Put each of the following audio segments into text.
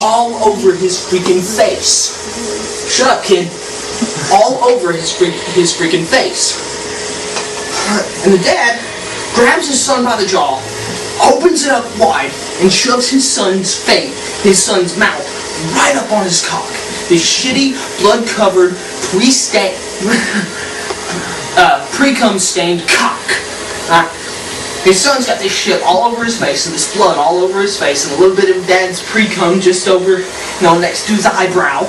all over his freaking face. Shut up, kid. All over his freaking face. And the dad grabs his son by the jaw, opens it up wide, and shoves his son's mouth right up on his cock. This shitty, blood-covered, pre-cum stained cock. His son's got this shit all over his face, and this blood all over his face, and a little bit of dad's pre-cum just over, next to his eyebrow.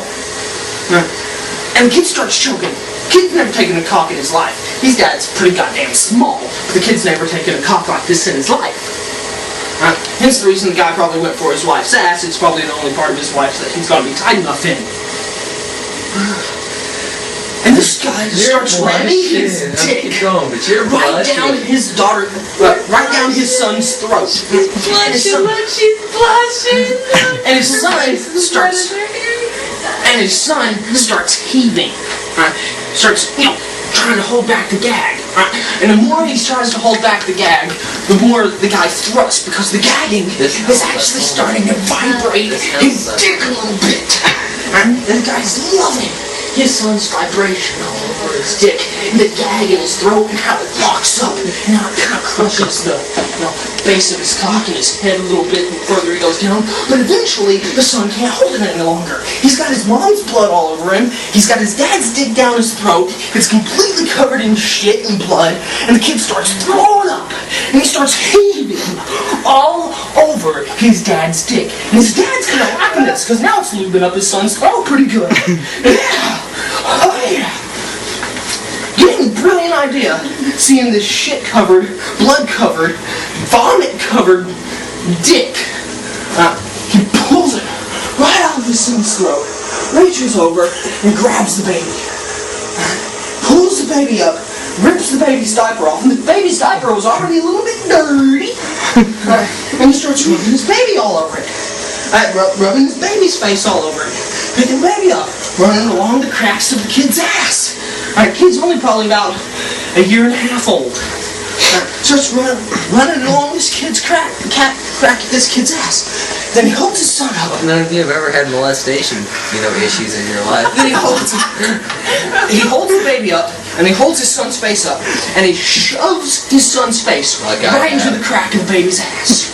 And the kid starts choking. The kid's never taken a cock in his life. His dad's pretty goddamn small, but the kid's never taken a cock like this in his life. Hence the reason the guy probably went for his wife's ass. It's probably the only part of his wife that he's got to be tight enough in. And this guy starts ramming his dick right down his son's throat. She's blushing. And his son starts heaving. Starts, trying to hold back the gag. And the more he tries to hold back the gag, the more the guy thrusts, because the gagging is actually starting to vibrate his dick a little bit. And the guy's loving his son's vibration all over his dick, and the gag in his throat, and how it locks up, and how it kind of crushes the base of his cock and his head a little bit, and the further he goes down. But eventually, the son can't hold it any longer. He's got his mom's blood all over him. He's got his dad's dick down his throat. It's completely covered in shit and blood, and the kid starts throwing up, and he starts heaving all over his dad's dick. And his dad's kind of liking this, because now it's lubing up his son's throat pretty good. Yeah. Oh yeah! Getting a brilliant idea, seeing this shit-covered, blood-covered, vomit-covered dick. He pulls it right out of his son's throat, reaches over, and grabs the baby. Pulls the baby up, rips the baby's diaper off, and the baby's diaper was already a little bit dirty. And he starts rubbing his baby all over it. Rubbing his baby's face all over it. Picking the baby up, running along the cracks of the kid's ass. Kid's only probably about a year and a half old. Starts running along this kid's crack this kid's ass. Then he holds his son up. None of you have ever had molestation, issues in your life. Then he holds the baby up, and he holds his son's face up, and he shoves his son's face right into the crack of the baby's ass.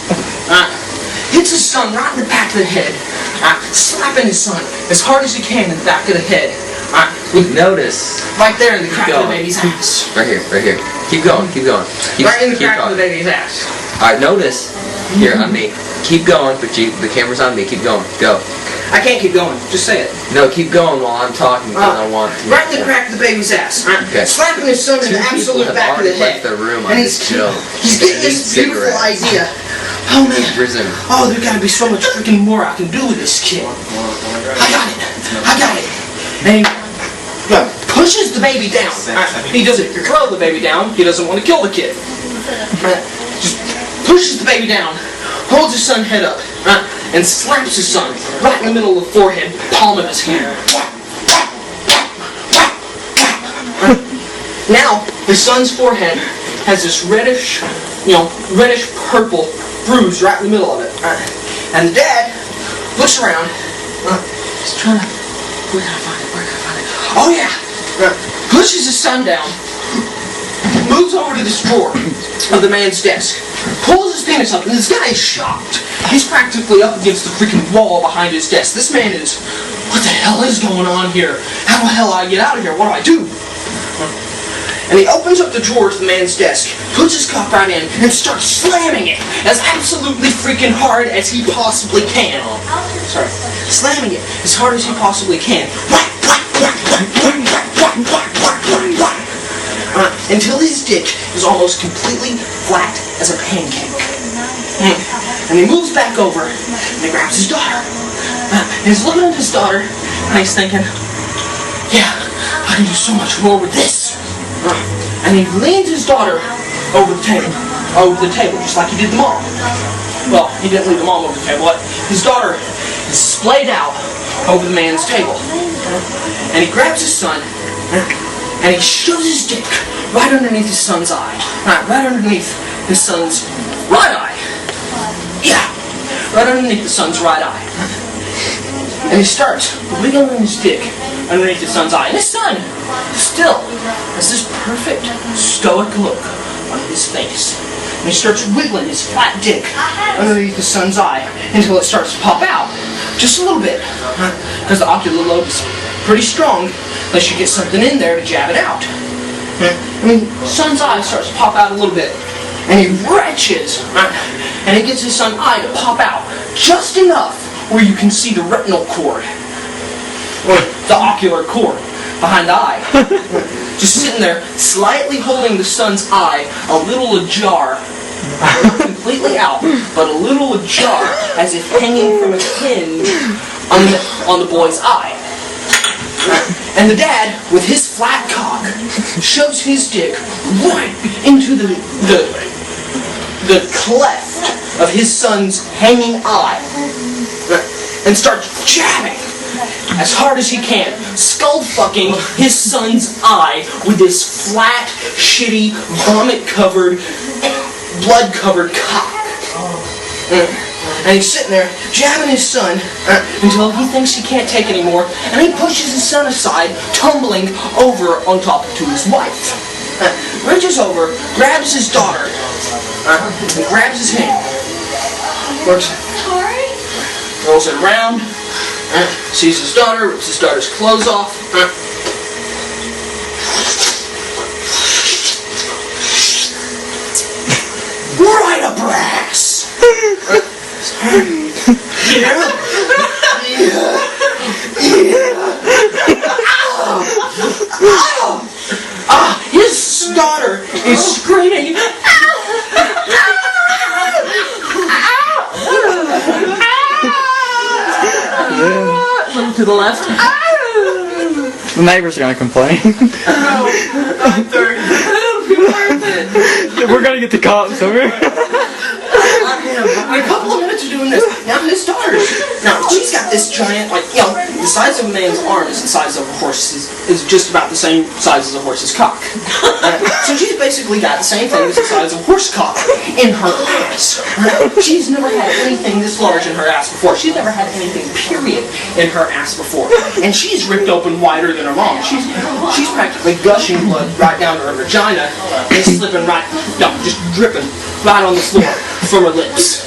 Hits his son right in the back of the head, slapping his son as hard as he can in the back of the head. Notice. Right there in the crack of the baby's ass. Right here. Keep going. Right in the crack of the baby's ass. Alright, notice. Here, on me. Keep going, but the camera's on me. Keep going. Go. I can't keep going. Just say it. No, keep going while I'm talking because I want to. Right in the crack of the baby's ass. Okay. Slapping his son in the absolute back of the head. The room and he's getting this beautiful idea. Oh man. Oh, there gotta be so much freaking more I can do with this kid. I got it. And he pushes the baby down. He doesn't throw the baby down. He doesn't want to kill the kid. Just pushes the baby down, holds his son's head up, and slaps his son right in the middle of the forehead, palm of his hand. Now, his son's forehead has this reddish purple bruise right in the middle of it. And the dad looks around, he's trying to, where can I find it? Oh yeah! Pushes his son down, moves over to this drawer of the man's desk, pulls his penis up, and this guy is shocked. He's practically up against the freaking wall behind his desk. This man is, what the hell is going on here? How the hell do I get out of here? What do I do? And he opens up the drawer to the man's desk, puts his cock right in, and starts slamming it as absolutely freaking hard as he possibly can. Slamming it as hard as he possibly can. Until his dick is almost completely flat as a pancake. And he moves back over, and he grabs his daughter. And he's looking at his daughter, and he's thinking, yeah, I can do so much more with this. And he leans his daughter over the table, just like he did the mom. Well, he didn't leave the mom over the table, but his daughter is splayed out over the man's table. And he grabs his son, and he shoves his dick right underneath his son's eye. Right underneath his son's right eye. Yeah, right underneath the son's right eye. And he starts wiggling his dick underneath his son's eye. And his son still has this perfect stoic look on his face. And he starts wiggling his flat dick underneath his son's eye until it starts to pop out. Just a little bit. Because the ocular lobe is pretty strong unless you get something in there to jab it out. I mean, son's eye starts to pop out a little bit. And he retches. And he gets his son's eye to pop out just enough where you can see the retinal cord. Or the ocular cord behind the eye. Just sitting there, slightly holding the son's eye a little ajar. Completely out, but a little ajar as if hanging from a hinge on the boy's eye. And the dad, with his flat cock, shoves his dick right into the cleft of his son's hanging eye and starts jabbing as hard as he can, skull fucking his son's eye with this flat, shitty, vomit-covered, blood-covered cock. And he's sitting there jabbing his son until he thinks he can't take anymore, and he pushes his son aside, tumbling over on top to his wife. Reaches over, grabs his daughter, and grabs his hand. Works it, rolls it around, sees his daughter, rips his daughter's clothes off. Right up her ass! His daughter is screaming. A little to the left. The neighbors are gonna complain. No, I'm 30. It'll be worth it. We're gonna get the cops over here. In a couple of minutes of doing this, now his daughter, she's got this giant, like, you know, the size of a man's arm is the size of a horse's, is just about the same size as a horse's cock. So she's basically got the same thing as the size of a horse cock in her ass. She's never had anything this large in her ass before. She's never had anything, period, in her ass before. And she's ripped open wider than her mom. She's practically gushing blood right down to her vagina and slipping right, just dripping right on the floor from her lips.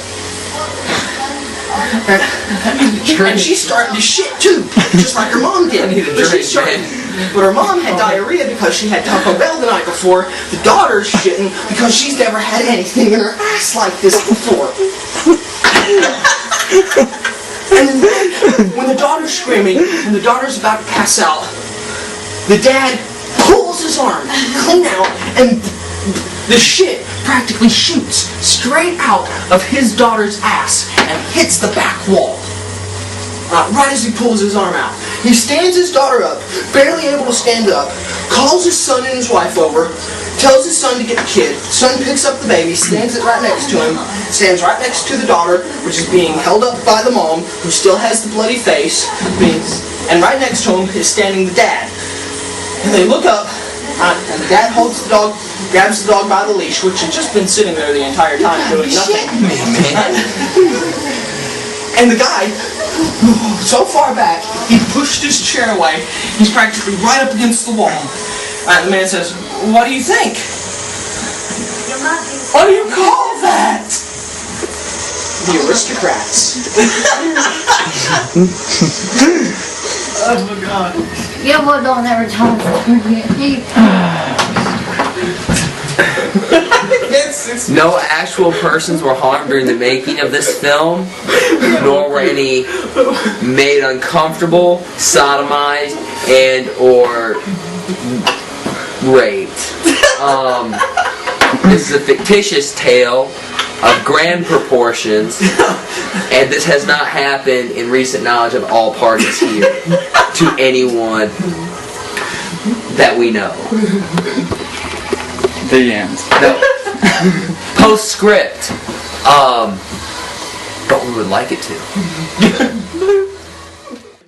And she's starting to shit too, just like her mom did. But her mom had diarrhea because she had Taco Bell the night before. The daughter's shitting because she's never had anything in her ass like this before. And then, when the daughter's screaming and the daughter's about to pass out, the dad pulls his arm clean out, and the shit practically shoots straight out of his daughter's ass and hits the back wall. Right as he pulls his arm out. He stands his daughter up, barely able to stand up, calls his son and his wife over, tells his son to get the kid. Son picks up the baby, stands it right next to him, stands right next to the daughter, which is being held up by the mom, who still has the bloody face, and right next to him is standing the dad. And they look up, and the dad holds the dog, grabs the dog by the leash, which had just been sitting there the entire time doing nothing. And the guy, so far back, he pushed his chair away. He's practically right up against the wall. And the man says, "What do you think? What do you call that?" The Aristocrats. Oh my God. Yeah, well, don't ever tell us. No actual persons were harmed during the making of this film, nor were any made uncomfortable, sodomized, and or raped. This is a fictitious tale of grand proportions, and this has not happened in recent knowledge of all parties here to anyone that we know. The end. No. Postscript. But we would like it to.